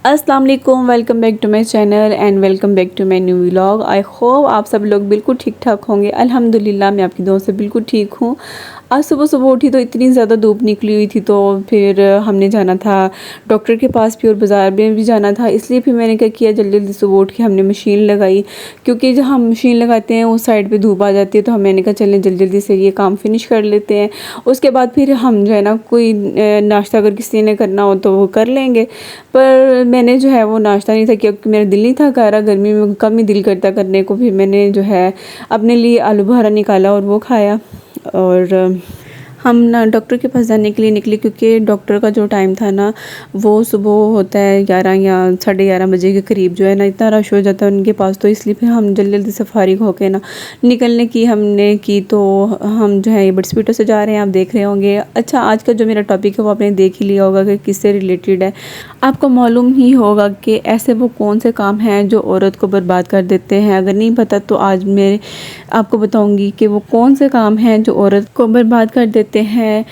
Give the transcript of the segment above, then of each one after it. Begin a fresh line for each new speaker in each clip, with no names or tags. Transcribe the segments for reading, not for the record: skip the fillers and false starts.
अस्सलाम वालेकुम, welcome back to my channel and welcome back to my new vlog. I hope आप सब लोग बिल्कुल ठीक ठाक होंगे। अल्हम्दुलिल्लाह मैं आपकी दुआ से बिल्कुल ठीक हूँ। आज सुबह सुबह उठी तो इतनी ज़्यादा धूप निकली हुई थी, तो फिर हमने जाना था डॉक्टर के पास भी और बाज़ार में भी जाना था, इसलिए फिर मैंने क्या किया, जल्दी जल्दी सुबह उठ के हमने मशीन लगाई, क्योंकि जब हम मशीन लगाते हैं उस साइड पे धूप आ जाती है, तो मैंने कहा चलें जल्दी जल्दी से ये काम फिनिश कर लेते हैं। उसके बाद फिर हम जो है ना कोई नाश्ता अगर किसी ने करना हो तो वो कर लेंगे, पर मैंने जो है वो नाश्ता नहीं था क्योंकि मेरा दिल नहीं था कर रहा, गर्मी में कम ही दिल करता करने को। फिर मैंने जो है अपने लिए आलू बुखारा निकाला और वो खाया। और हम ना डॉक्टर के पास जाने के लिए निकले, क्योंकि डॉक्टर का जो टाइम था ना वो सुबह होता है 11 या 11:30 बजे के करीब, जो है ना इतना रश हो जाता है उनके पास, तो इसलिए फिर हम जल्दी जल्दी से फारिग होके ना निकलने की हमने की। तो हम जो है ये बटस्पीटो से जा रहे हैं, आप देख रहे होंगे। अच्छा, आज का जो मेरा टॉपिक है वो आपने देख ही लिया होगा कि किससे रिलेटेड है। आपको मालूम ही होगा कि ऐसे वो कौन से काम हैं जो औरत को बर्बाद कर देते हैं। अगर नहीं पता तो आज मैं आपको बताऊंगी कि वो कौन से काम हैं जो औरत को बर्बाद कर देते हैं,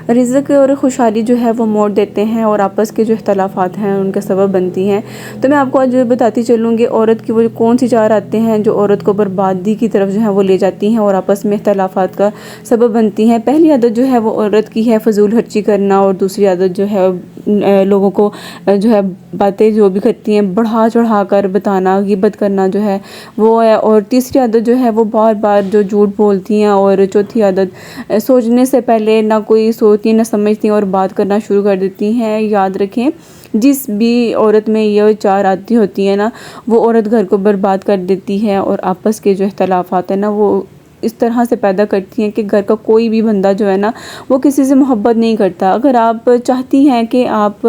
रिज़्क़ और खुशहाली जो है वो मोड़ देते हैं, और आपस के जो इख्तलाफात हैं उनका सबब बनती हैं। तो मैं आपको आज बताती चलूँगी औरत की वो कौन सी चार आदतें हैं जो औरत को बर्बादी की तरफ जो है वो ले जाती हैं और आपस में इख्तलाफात का सबब बनती हैं। पहली आदत जो है वो औरत की है फ़जूल खर्ची करना, और दूसरी आदत जो है लोगों को जो है बातें जो भी करती हैं बढ़ा चढ़ा कर बताना, गिबत करना जो है वो है। और तीसरी आदत जो है वो बार बार जो झूठ बोलती हैं। और चौथी आदत सोचने से पहले ना कोई सोचती ना समझती और बात करना शुरू कर देती हैं। याद रखें, जिस भी औरत में ये चार आदतें होती हैं ना, वो औरत घर को बर्बाद कर देती है और आपस के जो इख्तलाफात है ना वो इस तरह से पैदा करती हैं कि घर का कोई भी बंदा जो है ना वो किसी से मोहब्बत नहीं करता। अगर आप चाहती हैं कि आप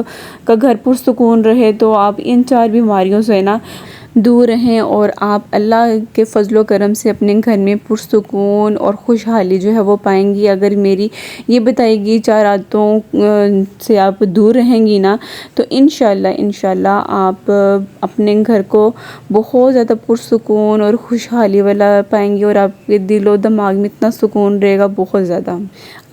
का घर पुरसुकून रहे, तो आप इन चार बीमारियों से ना दूर रहें और आप अल्लाह के फ़ज़लो करम से अपने घर में पुरसुकून और खुशहाली जो है वो पाएंगी। अगर मेरी ये बताएगी चार आदतों से आप दूर रहेंगी ना, तो इंशाल्लाह आप अपने घर को बहुत ज़्यादा पुरसुकून और खुशहाली वाला पाएंगी, और आपके दिल और दिमाग में इतना सुकून रहेगा बहुत ज़्यादा।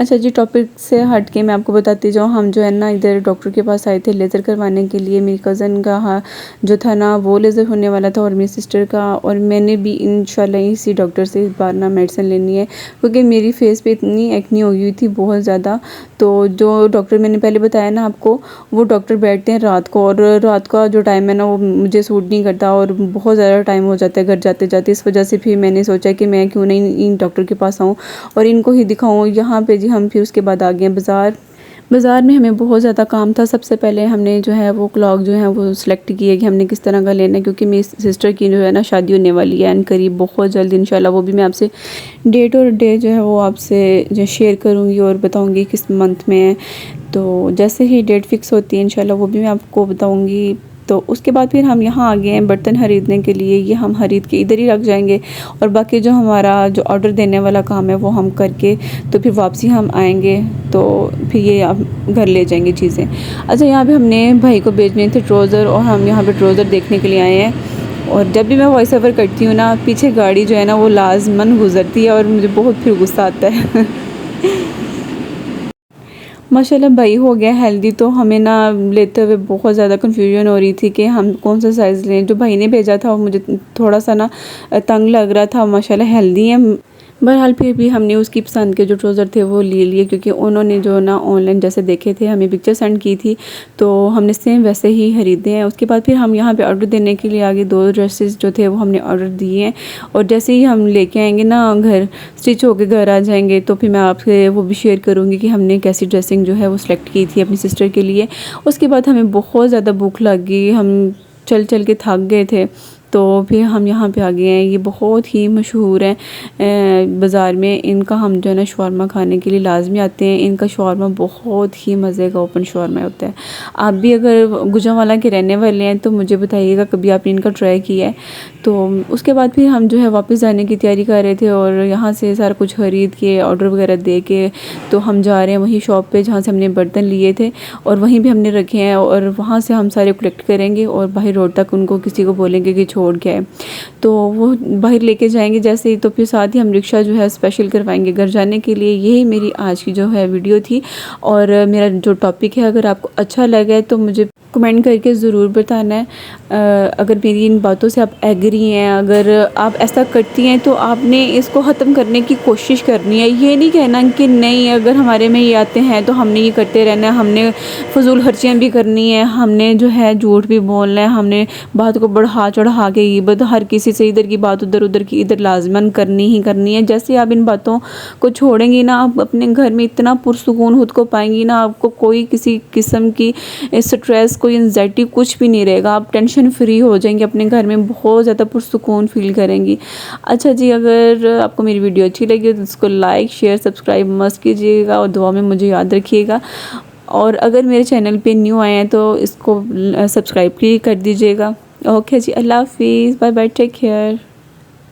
अच्छा जी, टॉपिक से हट के मैं आपको बताती जाऊँ, हम जो है ना इधर डॉक्टर के पास आए थे लेज़र करवाने के लिए। मेरी कज़न का जो था ना वो लेज़र होने वाला था, और मेरी सिस्टर का, और मैंने भी इंशाल्लाह इसी डॉक्टर से इस बार ना मेडिसिन लेनी है, क्योंकि मेरी फेस पे इतनी एक्नी हो गई थी बहुत ज़्यादा। तो जो डॉक्टर मैंने पहले बताया ना आपको, वो डॉक्टर बैठते हैं रात को, और रात का जो टाइम है ना वो मुझे सूट नहीं करता और बहुत ज़्यादा टाइम हो जाता है घर जाते जाते। इस वजह से फिर मैंने सोचा कि मैं क्यों नहीं इन डॉक्टर के पास आऊँ और इनको ही दिखाऊँ। यहाँ पे जी हम फिर उसके बाद आ गए बाज़ार में हमें बहुत ज़्यादा काम था। सबसे पहले हमने जो है वो क्लॉक जो है वो सिलेक्ट किए कि हमने किस तरह का लेना है, क्योंकि मेरी सिस्टर की जो है ना शादी होने वाली है एंड करीब बहुत जल्द इंशाल्लाह। वो भी मैं आपसे डेट और डे जो है वो आपसे जो शेयर करूँगी और बताऊँगी किस मंथ में है। तो जैसे ही डेट फ़िक्स होती है इंशाल्लाह वो भी मैं आपको बताऊँगी। तो उसके बाद फिर हम यहाँ आ गए हैं बर्तन ख़रीदने के लिए। ये हम ख़रीद के इधर ही रख जाएंगे, और बाकी जो हमारा जो ऑर्डर देने वाला काम है वो हम करके तो फिर वापसी हम आएंगे, तो फिर ये आप घर ले जाएंगे चीज़ें। अच्छा, यहाँ पे हमने भाई को भेजने थे ट्राउज़र, और हम यहाँ पे ट्राउज़र देखने के लिए आए हैं। और जब भी मैं वॉइस ओवर करती हूँ ना, पीछे गाड़ी जो है ना वो लाजमन गुज़रती है और मुझे बहुत फिर गुस्सा आता है। माशाल्लाह भाई हो गया हेल्दी, तो हमें ना लेते हुए बहुत ज़्यादा कन्फ्यूजन हो रही थी कि हम कौन सा साइज़ लें। जो भाई ने भेजा था वो मुझे थोड़ा सा ना तंग लग रहा था। माशाल्लाह हेल्दी है, बहरहाल फिर भी हमने उसकी पसंद के जो ट्राउज़र थे वो ले लिए, क्योंकि उन्होंने जो ना ऑनलाइन जैसे देखे थे हमें पिक्चर सेंड की थी, तो हमने सेम वैसे ही ख़रीदे हैं। उसके बाद फिर हम यहाँ पे ऑर्डर देने के लिए आगे 2 ड्रेसेस जो थे वो हमने ऑर्डर दिए हैं, और जैसे ही हम लेके आएंगे ना घर स्टिच होके घर आ जाएंगे, तो फिर मैं आपसे वो भी शेयर करूँगी कि हमने कैसी ड्रेसिंग जो है वो सिलेक्ट की थी अपनी सिस्टर के लिए। उसके बाद हमें बहुत ज़्यादा भूख लग गई, हम चल चल के थक गए थे, तो फिर हम यहाँ पे आ गए हैं। ये बहुत ही मशहूर है बाज़ार में, इनका हम जो है ना शवारमा खाने के लिए लाजमी आते हैं। इनका शवारमा बहुत ही मज़े का ओपन शवारमा होता है। आप भी अगर गुजरांवाला के रहने वाले हैं तो मुझे बताइएगा कभी आपने इनका ट्राई किया है। तो उसके बाद फिर हम जो है वापस जाने की तैयारी कर रहे थे, और यहाँ से सारा कुछ ख़रीद के ऑर्डर वगैरह दे के तो हम जा रहे हैं वही शॉप पे जहाँ से हमने बर्तन लिए थे, और वहीं भी हमने रखे हैं, और वहाँ से हम सारे कलेक्ट करेंगे और बाहर रोड तक उनको किसी को बोलेंगे कि छोड़ छोड़ के आए, तो वो बाहर लेके जाएंगे जैसे ही, तो फिर साथ ही हम रिक्शा जो है स्पेशल करवाएंगे घर जाने के लिए। यही मेरी आज की जो है वीडियो थी। और मेरा जो टॉपिक है अगर आपको अच्छा लगा है तो मुझे कमेंट करके ज़रूर बताना है। अगर मेरी इन बातों से आप एग्री हैं, अगर आप ऐसा करती हैं तो आपने इसको ख़त्म करने की कोशिश करनी है। ये नहीं कहना कि नहीं अगर हमारे में ये आते हैं तो हमने ये करते रहना है, हमने फजूल खर्चियाँ भी करनी है, हमने जो है झूठ भी बोलना है, हमने बात को बढ़ा चढ़ा के गिबत हर किसी से इधर की बात उधर, उधर की इधर लाजमन करनी ही करनी है। जैसे आप इन बातों को छोड़ेंगी ना, आप अपने घर में इतना पुरसुकून खुद को पाएंगी ना, आपको कोई किसी किस्म की स्ट्रेस, कोई एंजाइटी कुछ भी नहीं रहेगा। आप टेंशन फ्री हो जाएंगे, अपने घर में बहुत ज़्यादा पुरसुकून फील करेंगी। अच्छा जी, अगर आपको मेरी वीडियो अच्छी लगी तो इसको लाइक शेयर सब्सक्राइब मस्त कीजिएगा और दुआ में मुझे याद रखिएगा। और अगर मेरे चैनल पे न्यू आए हैं तो इसको सब्सक्राइब भी कर दीजिएगा। ओके जी, अल्लाह हाफिज़, बाय बाय, टेक केयर।